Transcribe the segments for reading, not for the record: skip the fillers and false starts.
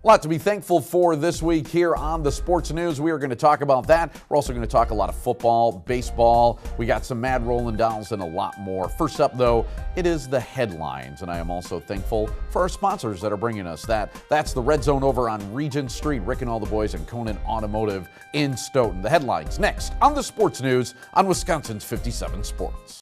A lot to be thankful for this week here on the Sports News. We are going to talk about that. We're also going to talk a lot of football, baseball. We got some Mad Rolling Dolls and a lot more. First up, though, it is the headlines. And I am also thankful for our sponsors that are bringing us that. That's the Red Zone over on Regent Street. Rick and all the boys and Conan Automotive in Stoughton. The headlines next on the Sports News on Wisconsin's 57 Sports.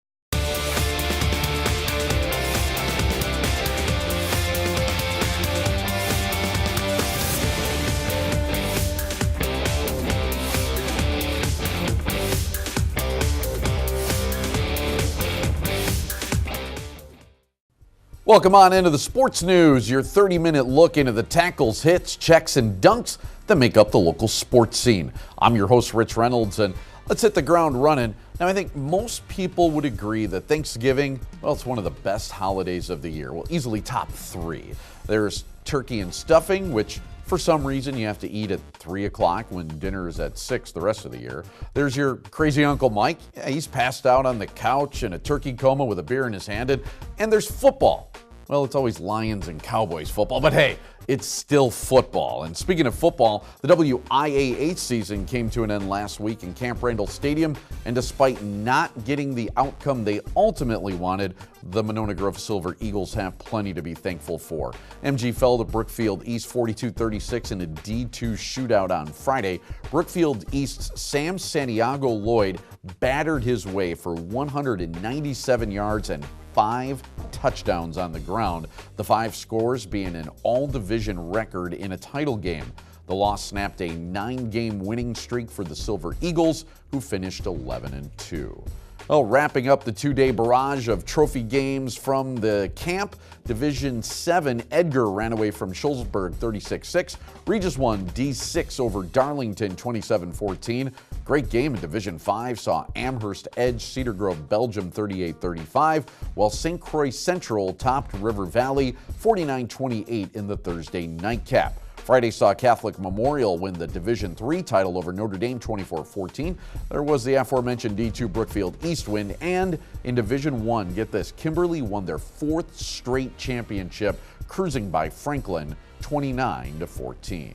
Welcome on into the Sports News, your 30-minute look into the tackles, hits, checks, and dunks that make up the local sports scene. I'm your host, Rich Reynolds, and let's hit the ground running. Now, I think most people would agree that Thanksgiving, well, it's one of the best holidays of the year. Well, easily top three. There's turkey and stuffing, which for some reason you have to eat at 3 o'clock when dinner is at 6 the rest of the year. There's your crazy Uncle Mike. Yeah, he's passed out on the couch in a turkey coma with a beer in his hand. And there's football. Well, it's always Lions and Cowboys football, but hey, it's still football. And speaking of football, the WIAH season came to an end last week in Camp Randall Stadium, and despite not getting the outcome they ultimately wanted, the Monona Grove Silver Eagles have plenty to be thankful for. MG fell to Brookfield East 42-36 in a D2 shootout on Friday. Brookfield East's Sam Santiago Lloyd battered his way for 197 yards and 5 touchdowns on the ground, the 5 scores being an all-division record in a title game. The loss snapped a 9-game winning streak for the Silver Eagles, who finished 11-2. Well, wrapping up the 2-day barrage of trophy games from the camp, Division 7 Edgar ran away from Schulzburg 36-6. Regis won D6 over Darlington 27-14. Great game in Division 5 saw Amherst edge Cedar Grove Belgium 38-35, while St. Croix Central topped River Valley 49-28 in the Thursday nightcap. Friday saw Catholic Memorial win the Division 3 title over Notre Dame 24-14. There was the aforementioned D2 Brookfield East win, and in Division 1, get this, Kimberly won their 4th straight championship, cruising by Franklin 29-14.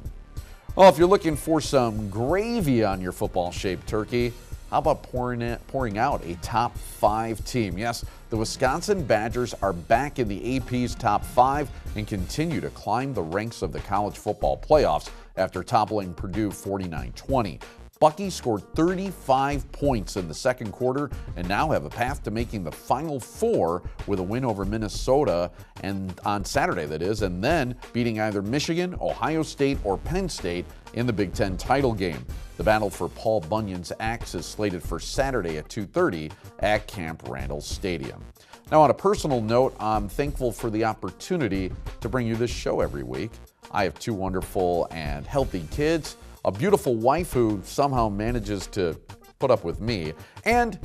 Well, if you're looking for some gravy on your football-shaped turkey, how about pouring out a top 5 team? Yes, the Wisconsin Badgers are back in the AP's top 5 and continue to climb the ranks of the college football playoffs after toppling Purdue 49-20. Bucky scored 35 points in the second quarter and now have a path to making the Final Four with a win over Minnesota and on Saturday, that is, and then beating either Michigan, Ohio State, or Penn State in the Big Ten title game. The battle for Paul Bunyan's axe is slated for Saturday at 2:30 at Camp Randall Stadium. Now, on a personal note, I'm thankful for the opportunity to bring you this show every week. I have 2 wonderful and healthy kids, a beautiful wife who somehow manages to put up with me, and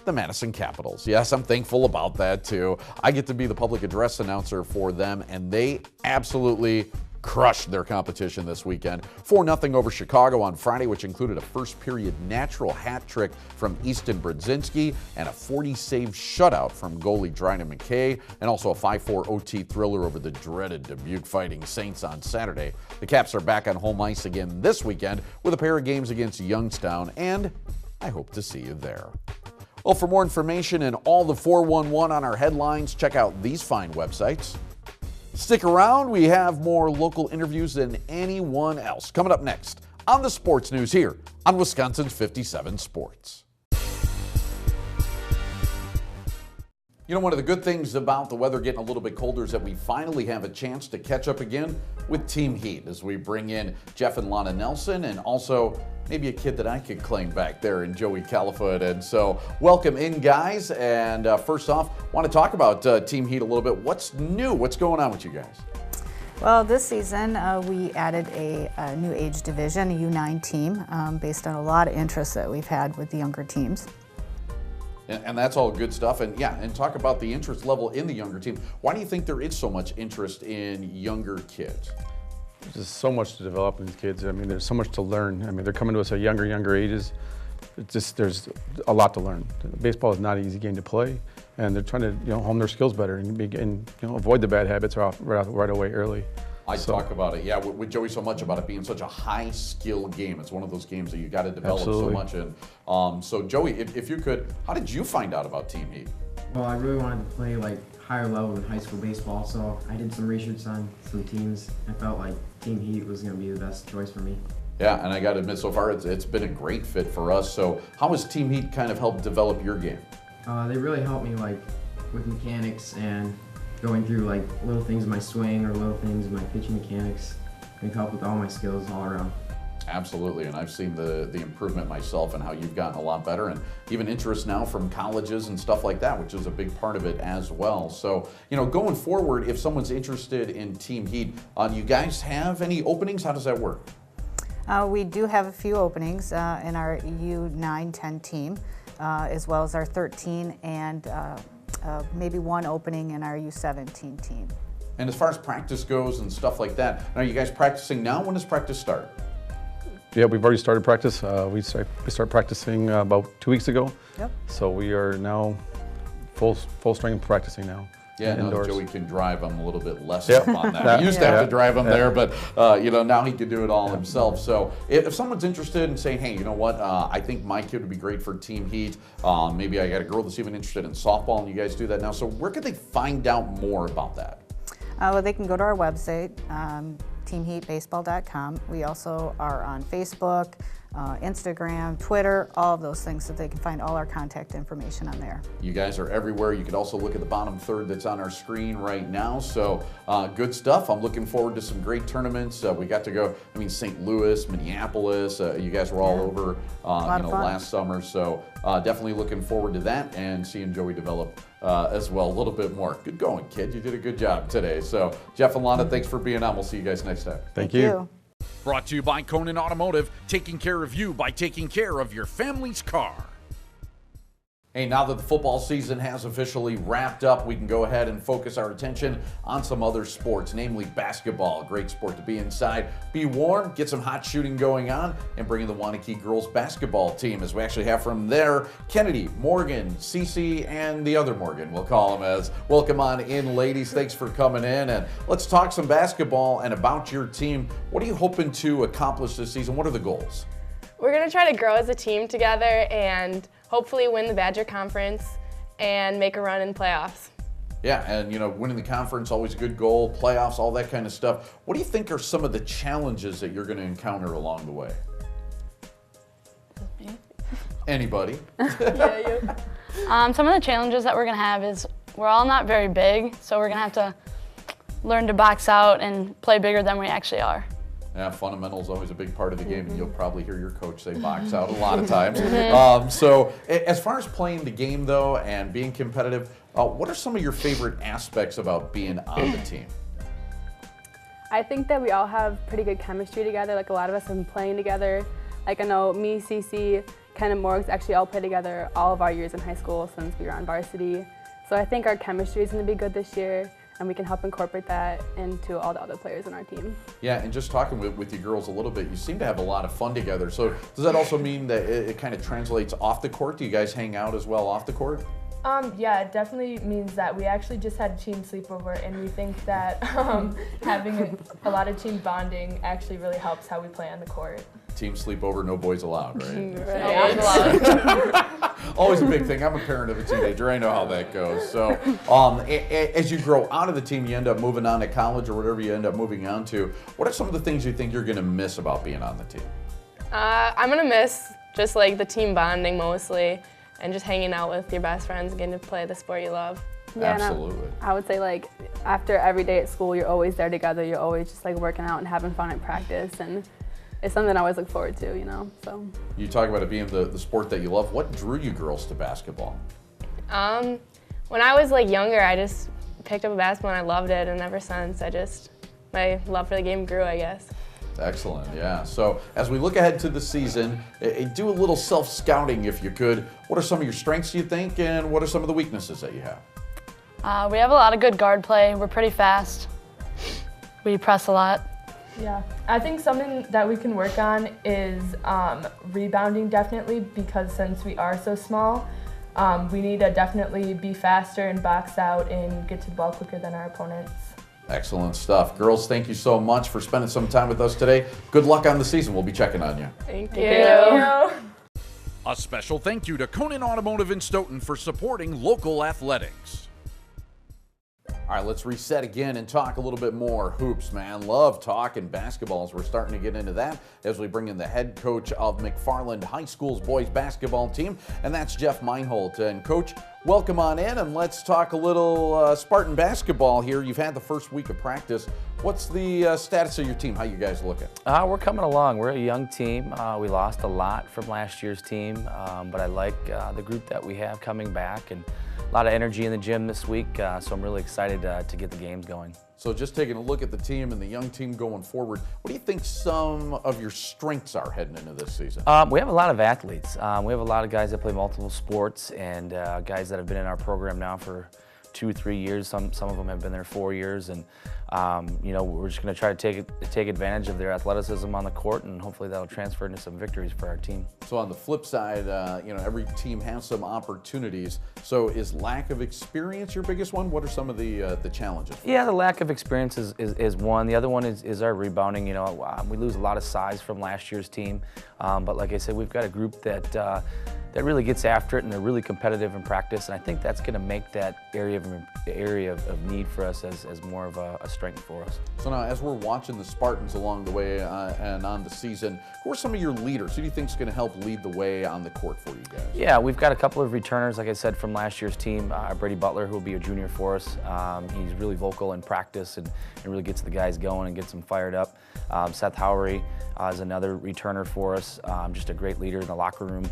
the Madison Capitals. Yes, I'm thankful about that too. I get to be the public address announcer for them, and they absolutely crushed their competition this weekend. 4-0 over Chicago on Friday, which included a first-period natural hat trick from Easton Brodzinski and a 40-save shutout from goalie Dryden McKay, and also a 5-4 OT thriller over the dreaded Dubuque Fighting Saints on Saturday. The Caps are back on home ice again this weekend with a pair of games against Youngstown, and I hope to see you there. Well, for more information and all the 411 on our headlines, check out these fine websites. Stick around, we have more local interviews than anyone else. Coming up next on the Sports News here on Wisconsin's 57 Sports. You know, one of the good things about the weather getting a little bit colder is that we finally have a chance to catch up again with Team Heat as we bring in Jeff and Lana Nelson and also maybe a kid that I could claim back there in Joey Califoot. And so welcome in, guys. And first off, want to talk about Team Heat a little bit. What's new? What's going on with you guys? Well, this season we added a new age division, a U9 team, based on a lot of interest that we've had with the younger teams. And that's all good stuff. And yeah, and talk about the interest level in the younger team. Why do you think there is so much interest in younger kids? There's just so much to develop in these kids. I mean, there's so much to learn. I mean, they're coming to us at younger ages. It's just, there's a lot to learn. Baseball is not an easy game to play, and they're trying to hone their skills better and avoid the bad habits right away early. I talk about it, yeah, with Joey so much about it being such a high skill game. It's one of those games that you got to develop so much in. So Joey, if you could, how did you find out about Team Heat? Well, I really wanted to play like higher level in high school baseball, so I did some research on some teams. I felt like Team Heat was going to be the best choice for me. Yeah, and I got to admit, so far it's been a great fit for us. So how has Team Heat kind of helped develop your game? They really helped me like with mechanics and going through like little things in my swing or little things in my pitching mechanics. They've helped with all my skills all around. Absolutely, and I've seen the improvement myself and how you've gotten a lot better, and even interest now from colleges and stuff like that, which is a big part of it as well. So, you know, going forward, if someone's interested in Team Heat, do you guys have any openings? How does that work? We do have a few openings in our U9-10 team, as well as our 13 and maybe one opening in our U17 team. And as far as practice goes and stuff like that, are you guys practicing now? When does practice start? Yeah, we've already started practice. We started practicing about 2 weeks ago. Yep. So we are now full strength practicing now. Yeah, now that indoors. Joey can drive, I'm a little bit less Yep. up on that. He used to have to drive him there, but you know, now he can do it all himself. So if someone's interested in saying, hey, you know what, I think my kid would be great for Team Heat. Maybe I got a girl that's even interested in softball, and you guys do that now. So where can they find out more about that? Well, they can go to our website, teamheatbaseball.com. We also are on Facebook, Instagram, Twitter, all of those things, so they can find all our contact information on there. You guys are everywhere. You can also look at the bottom third that's on our screen right now. So good stuff. I'm looking forward to some great tournaments. We got to go, I mean, St. Louis, Minneapolis. You guys were all over last summer. So definitely looking forward to that and seeing Joey develop as well a little bit more. Good going, kid. You did a good job today. So Jeff and Lana, thanks for being on. We'll see you guys next time. Thank you. Brought to you by Conan Automotive, taking care of you by taking care of your family's car. Hey, now that the football season has officially wrapped up, we can go ahead and focus our attention on some other sports, namely basketball. A great sport to be inside, be warm, get some hot shooting going on, and bring in the Waunakee girls basketball team, as we actually have from there, Kennedy, Morgan, Cece, and the other Morgan, we'll call them as. Welcome on in, ladies. Thanks for coming in, and let's talk some basketball and about your team. What are you hoping to accomplish this season? What are the goals? We're going to try to grow as a team together and hopefully win the Badger Conference and make a run in playoffs. Yeah, and you know, winning the conference, always a good goal, playoffs, all that kind of stuff. What do you think are some of the challenges that you're going to encounter along the way? Anybody? Yeah, you. Some of the challenges that we're going to have is we're all not very big, so we're going to have to learn to box out and play bigger than we actually are. Yeah, fundamentals always a big part of the game, and you'll probably hear your coach say box out a lot of times. So as far as playing the game, though, and being competitive, what are some of your favorite aspects about being on the team? I think that we all have pretty good chemistry together. Like, a lot of us have been playing together. Like, I know me, Cece, Ken, and Morgs actually all play together all of our years in high school since we were on varsity. So I think our chemistry is going to be good this year, and we can help incorporate that into all the other players in our team. Yeah, and just talking with you girls a little bit, you seem to have a lot of fun together. So does that also mean that it kind of translates off the court? Do you guys hang out as well off the court? Yeah, it definitely means that we actually just had a team sleepover, and we think that having a lot of team bonding actually really helps how we play on the court. Team sleepover, no boys allowed, right? Right. Always a big thing. I'm a parent of a teenager. I know how that goes. So as you grow out of the team, you end up moving on to college or whatever you end up moving on to. What are some of the things you think you're going to miss about being on the team? I'm going to miss just like the team bonding mostly and just hanging out with your best friends and getting to play the sport you love. Yeah, Absolutely. I would say, like, after every day at school, you're always there together. You're always just like working out and having fun at practice, and it's something I always look forward to, you know. So You talk about it being the sport that you love. What drew you girls to basketball? When I was like younger, I just picked up a basketball and I loved it, and ever since my love for the game grew, I guess. Excellent, yeah. So as we look ahead to the season, do a little self-scouting if you could. What are some of your strengths, you think, and what are some of the weaknesses that you have? We have a lot of good guard play. We're pretty fast. We press a lot. Yeah, I think something that we can work on is rebounding, definitely, because since we are so small, we need to definitely be faster and box out and get to the ball quicker than our opponents. Excellent stuff. Girls, thank you so much for spending some time with us today. Good luck on the season. We'll be checking on you. Thank you. A special thank you to Conan Automotive in Stoughton for supporting local athletics. All right, let's reset again and talk a little bit more hoops, man. Love talking basketball as we're starting to get into that as we bring in the head coach of McFarland High School's boys basketball team, and that's Jeff Meinholt. And Coach, welcome on in, and let's talk a little Spartan basketball here. You've had the first week of practice. What's the status of your team? How you guys looking? We're coming along. We're a young team. We lost a lot from last year's team, but I like the group that we have coming back, and a lot of energy in the gym this week, so I'm really excited to get the games going. So just taking a look at the team and the young team going forward, what do you think some of your strengths are heading into this season? We have a lot of athletes. We have a lot of guys that play multiple sports, and guys that have been in our program now for 2 or 3 years. Some of them have been there 4 years, and you know, we're just going to try to take advantage of their athleticism on the court, and hopefully that'll transfer into some victories for our team. So on the flip side, you know, every team has some opportunities. So is lack of experience your biggest one? What are some of the challenges? Yeah, the lack of experience is one. The other one is our rebounding. You know, we lose a lot of size from last year's team, but like I said, we've got a group that really gets after it, and they're really competitive in practice, and I think that's going to make that area of need for us as more of a strength for us. So now, as we're watching the Spartans along the way and on the season, who are some of your leaders? Who do you think is going to help lead the way on the court for you guys? Yeah, we've got a couple of returners, like I said, from last year's team. Brady Butler, who will be a junior for us. He's really vocal in practice and really gets the guys going and gets them fired up. Seth Howery is another returner for us. Just a great leader in the locker room,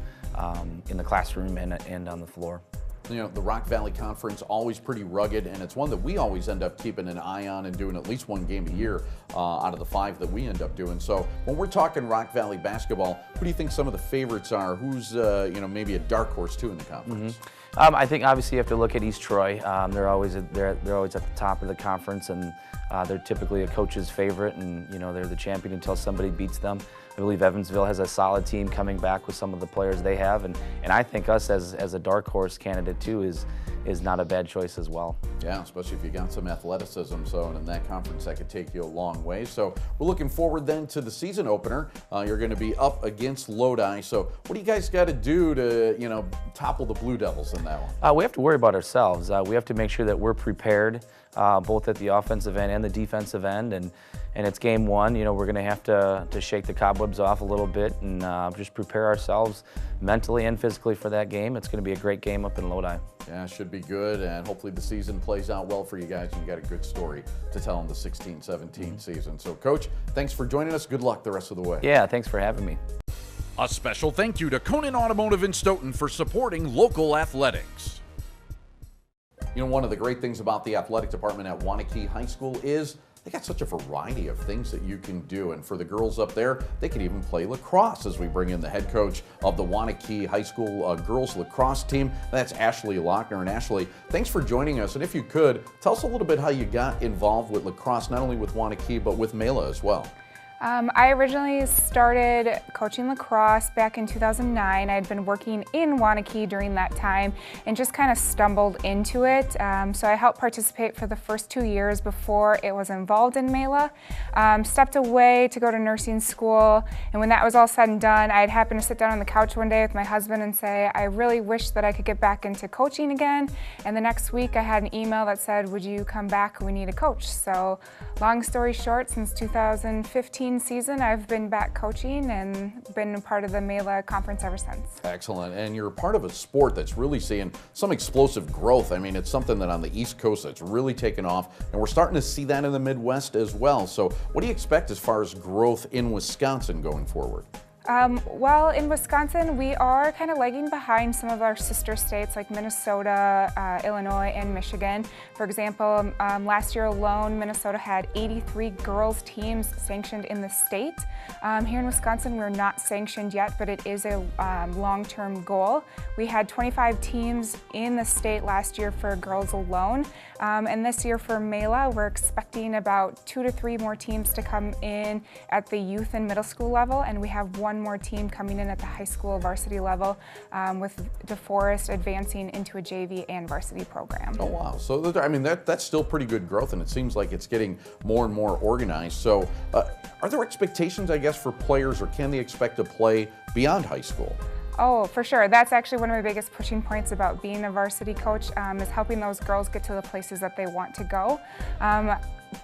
in the classroom, and on the floor. You know, the Rock Valley Conference, always pretty rugged, and it's one that we always end up keeping an eye on and doing at least one game a year out of the 5 that we end up doing. So when we're talking Rock Valley basketball, who do you think some of the favorites are? Who's, you know, maybe a dark horse too in the conference? I think obviously you have to look at East Troy. They're always at the top of the conference, and they're typically a coach's favorite, and you know, they're the champion until somebody beats them. I believe Evansville has a solid team coming back with some of the players they have, and I think us as a dark horse candidate too is not a bad choice as well. Yeah, especially if you got some athleticism. So in that conference, that could take you a long way. So we're looking forward then to the season opener. You're going to be up against Lodi. So what do you guys got to do to, you know, topple the Blue Devils in that one? We have to worry about ourselves. We have to make sure that we're prepared, both at the offensive end and the defensive end. And it's game one. You know, we're going to have to shake the cobwebs off a little bit and just prepare ourselves mentally and physically for that game. It's going to be a great game up in Lodi. Yeah, it should be good, and hopefully the season plays out well for you guys, and you got a good story to tell in the 16-17 season. So, Coach, thanks for joining us. Good luck the rest of the way. Yeah, thanks for having me. A special thank you to Conan Automotive in Stoughton for supporting local athletics. You know, one of the great things about the athletic department at Waunakee High School is they got such a variety of things that you can do. And for the girls up there, they could even play lacrosse as we bring in the head coach of the Waunakee High School girls lacrosse team. That's Ashley Lochner. And Ashley, thanks for joining us. And if you could, tell us a little bit how you got involved with lacrosse, not only with Waunakee, but with Mela as well. I originally started coaching lacrosse back in 2009. I had been working in Waunakee during that time and just kind of stumbled into it. So I helped participate for the first 2 years before it was involved in Mela. Stepped away to go to nursing school, and when that was all said and done, I'd happened to sit down on the couch one day with my husband and say, I really wish that I could get back into coaching again. And the next week I had an email that said, would you come back? We need a coach. So long story short, since 2015 season, I've been back coaching and been a part of the Mela conference ever since. Excellent. And you're a part of a sport that's really seeing some explosive growth. I mean, it's something that on the East Coast that's really taken off, and we're starting to see that in the Midwest as well. So what do you expect as far as growth in Wisconsin going forward? Well, in Wisconsin, we are kind of lagging behind some of our sister states like Minnesota, Illinois, and Michigan. For example, last year alone, Minnesota had 83 girls teams sanctioned in the state. Here in Wisconsin, we're not sanctioned yet, but it is a long-term goal. We had 25 teams in the state last year for girls alone. And this year for Mela, we're expecting about 2 to 3 more teams to come in at the youth and middle school level, and we have 1 one more team coming in at the high school varsity level, with DeForest advancing into a JV and varsity program. Oh, wow. So, I mean, that's still pretty good growth, and it seems like it's getting more and more organized. So, are there expectations, I guess, for players, or can they expect to play beyond high school? Oh, for sure. That's actually one of my biggest pushing points about being a varsity coach, is helping those girls get to the places that they want to go.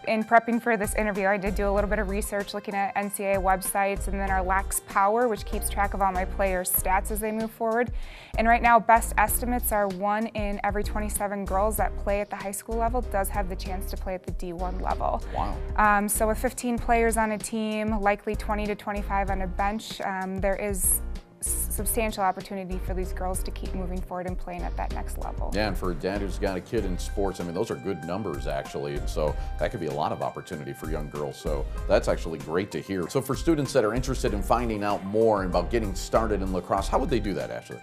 In prepping for this interview, I did do a little bit of research looking at NCAA websites and then our Lax Power, which keeps track of all my players' stats as they move forward. And right now, best estimates are 1 in every 27 girls that play at the high school level does have the chance to play at the D1 level. Wow. So with 15 players on a team, likely 20 to 25 on a bench, there is substantial opportunity for these girls to keep moving forward and playing at that next level. Yeah, and for a dad who's got a kid in sports, I mean, those are good numbers, actually, and so that could be a lot of opportunity for young girls, so that's actually great to hear. So for students that are interested in finding out more about getting started in lacrosse, how would they do that, Ashley?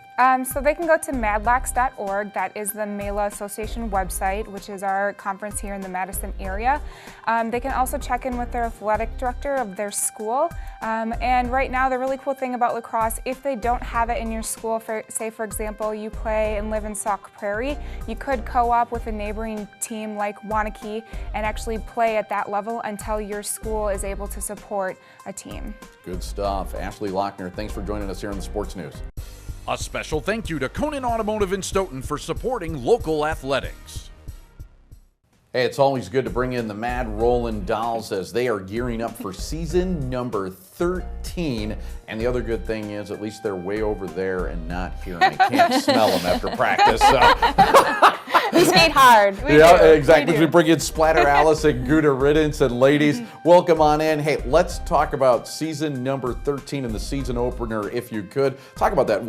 So they can go to madlax.org. That is the Mela Association website, which is our conference here in the Madison area. They can also check in with their athletic director of their school. And right now, the really cool thing about lacrosse, if they don't have it in your school, say for example, you play and live in Sauk Prairie, you could co-op with a neighboring team like Waunakee and actually play at that level until your school is able to support a team. Good stuff. Ashley Lochner, thanks for joining us here in the Sports News. A special thank you to Conan Automotive in Stoughton for supporting local athletics. Hey, it's always good to bring in the Mad Rollin' Dolls as they are gearing up for season number 13. And the other good thing is, at least they're way over there and not here. And I can't smell them after practice. So. We skate hard. We yeah, do. exactly. We bring in Splatter Alice and Gouda Riddance. And ladies, welcome on in. Hey, let's talk about season number 13 and the season opener, if you could. Talk about that.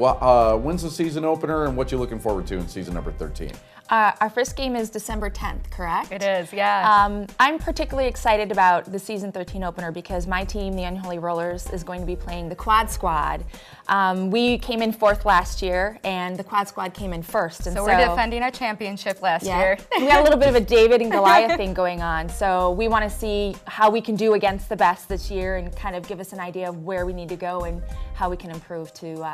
When's the season opener and what you're looking forward to in season number 13? Our first game is December 10th, correct? It is, yeah. I'm particularly excited about the season 13 opener because my team, the Unholy Rollers, is going to be playing the Quad Squad. We came in 4th last year, and the Quad Squad came in 1st. And so we're defending our championship last year. We got a little bit of a David and Goliath thing going on, so we want to see how we can do against the best this year and kind of give us an idea of where we need to go and how we can improve to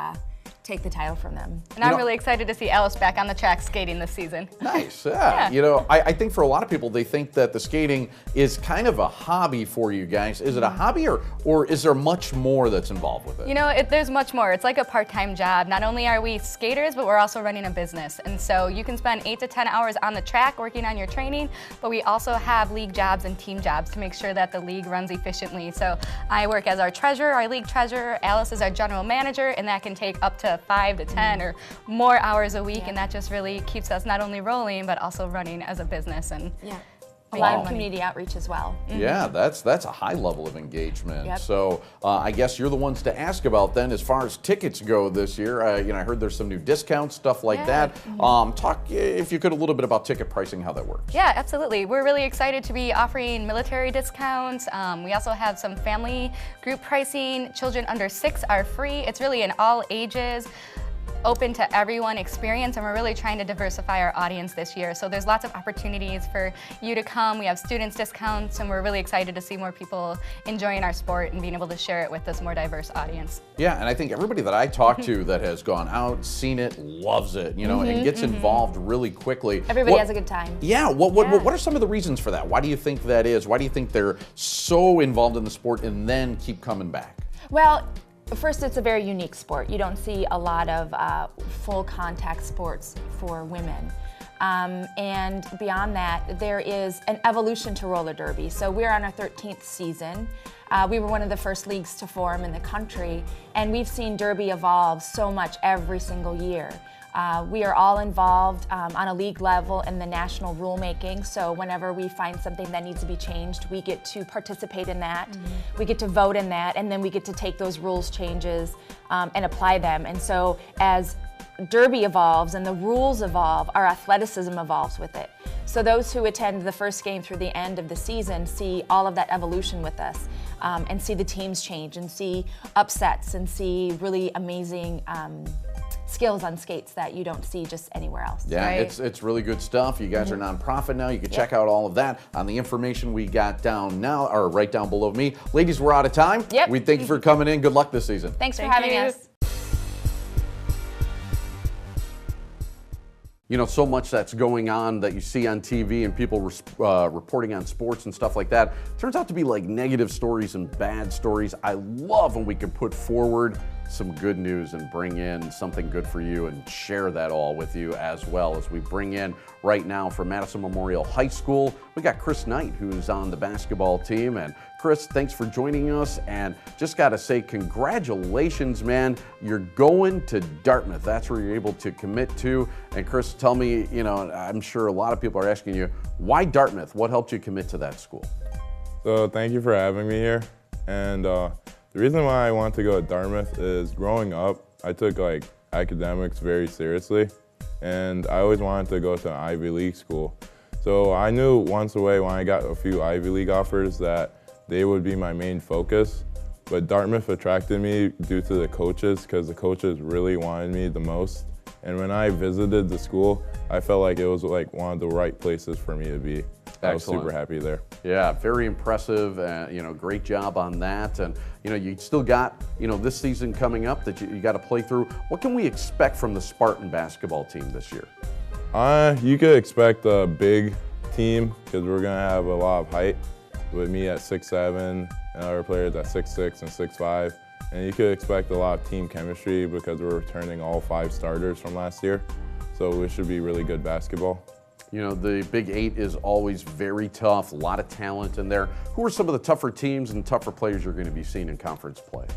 take the title from them. And I'm really excited to see Alice back on the track skating this season. Nice, yeah. You know, I think for a lot of people, they think that the skating is kind of a hobby for you guys. Is it a hobby or is there much more that's involved with it? You know, there's much more. It's like a part-time job. Not only are we skaters, but we're also running a business. And so you can spend 8 to 10 hours on the track working on your training, but we also have league jobs and team jobs to make sure that the league runs efficiently. So I work as our treasurer, our league treasurer. Alice is our general manager, and that can take up to 5 to 10 or more hours a week, and that just really keeps us not only rolling but also running as a business and a lot of community outreach as well. Yeah, that's a high level of engagement. So I guess you're the ones to ask about then as far as tickets go this year. You know, I heard there's some new discounts, stuff like that. Talk, if you could, a little bit about ticket pricing, how that works. Yeah, absolutely. We're really excited to be offering military discounts. We also have some family group pricing. Children under 6 are free. It's really an all ages, open to everyone experience, and we're really trying to diversify our audience this year. So there's lots of opportunities for you to come. We have students discounts, and we're really excited to see more people enjoying our sport and being able to share it with this more diverse audience. Yeah, and I think everybody that I talk to that has gone out, seen it, loves it, you know, and gets involved really quickly. Everybody has a good time. Yeah, what are some of the reasons for that? Why do you think that is? Why do you think they're so involved in the sport and then keep coming back? Well, first, it's a very unique sport. You don't see a lot of full contact sports for women. And beyond that, there is an evolution to roller derby. So we're on our 13th season. We were one of the first leagues to form in the country, and we've seen derby evolve so much every single year. We are all involved on a league level in the national rulemaking, so whenever we find something that needs to be changed, we get to participate in that, we get to vote in that, and then we get to take those rules changes and apply them. And so as derby evolves and the rules evolve, our athleticism evolves with it. So those who attend the first game through the end of the season see all of that evolution with us, and see the teams change and see upsets and see really amazing skills on skates that you don't see just anywhere else. Yeah, right? it's really good stuff. You guys are nonprofit now. You can check out all of that on the information we got down now, or right down below me. Ladies, we're out of time. Yep. We thank you for coming in. Good luck this season. Thanks for having us. You know, so much that's going on that you see on TV and people reporting on sports and stuff like that. Turns out to be like negative stories and bad stories. I love when we can put forward some good news and bring in something good for you and share that all with you as well. As we bring in right now from Madison Memorial High School, we got Chris Knight, who's on the basketball team. And Chris, thanks for joining us, and just got to say congratulations, man. You're going to Dartmouth. That's where you're able to commit to. And Chris, tell me, you know, I'm sure a lot of people are asking you, why Dartmouth? What helped you commit to that school? So thank you for having me here. And the reason why I want to go to Dartmouth is growing up, I took like academics very seriously, and I always wanted to go to an Ivy League school. So I knew once away when I got a few Ivy League offers that they would be my main focus. But Dartmouth attracted me due to the coaches, because the coaches really wanted me the most. And when I visited the school, I felt like it was like one of the right places for me to be. I was super happy there. Yeah, very impressive. You know, great job on that. And you know, you still got, you know, this season coming up that you got to play through. What can we expect from the Spartan basketball team this year? You could expect a big team, because we're gonna have a lot of height. With me at 6'7", and other players at 6'6" and 6'5". And you could expect a lot of team chemistry because we're returning all 5 starters from last year. So it should be really good basketball. You know, the Big 8 is always very tough, a lot of talent in there. Who are some of the tougher teams and tougher players you're going to be seeing in conference play?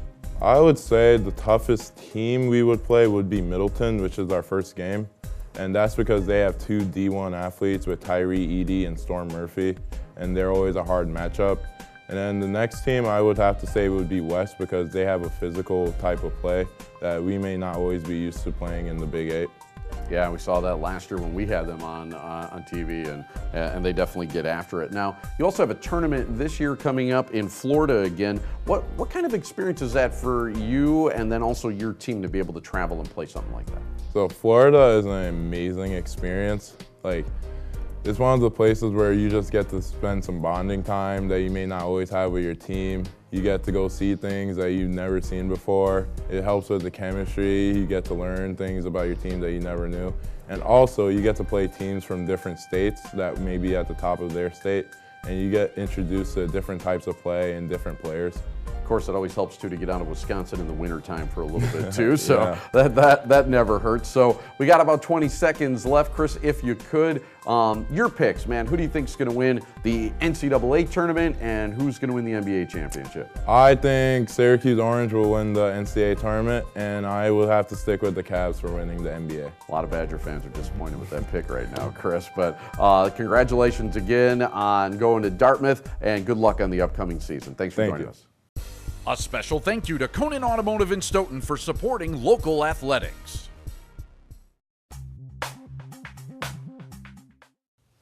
I would say the toughest team we would play would be Middleton, which is our first game. And that's because they have 2 D1 athletes with Tyree Edey and Storm Murphy, and they're always a hard matchup. And then the next team I would have to say would be West, because they have a physical type of play that we may not always be used to playing in the Big 8. Yeah, we saw that last year when we had them on TV, and they definitely get after it. Now, you also have a tournament this year coming up in Florida again. What kind of experience is that for you and then also your team to be able to travel and play something like that? So Florida is an amazing experience. Like, it's one of the places where you just get to spend some bonding time that you may not always have with your team. You get to go see things that you've never seen before. It helps with the chemistry. You get to learn things about your team that you never knew. And also, you get to play teams from different states that may be at the top of their state, and you get introduced to different types of play and different players. Of course, it always helps too to get out of Wisconsin in the wintertime for a little bit too, so that never hurts. So we got about 20 seconds left. Chris, if you could, your picks, man. Who do you think is going to win the NCAA tournament, and who's going to win the NBA championship? I think Syracuse Orange will win the NCAA tournament, and I will have to stick with the Cavs for winning the NBA. A lot of Badger fans are disappointed with that pick right now, Chris, but congratulations again on going to Dartmouth, and good luck on the upcoming season. Thanks for joining us. A special thank you to Conan Automotive in Stoughton for supporting local athletics.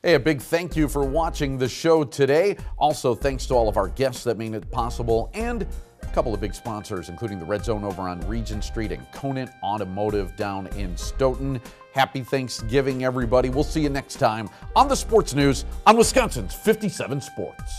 Hey, a big thank you for watching the show today. Also, thanks to all of our guests that made it possible, and a couple of big sponsors, including the Red Zone over on Regent Street and Conan Automotive down in Stoughton. Happy Thanksgiving, everybody. We'll see you next time on the Sports News on Wisconsin's 57 Sports.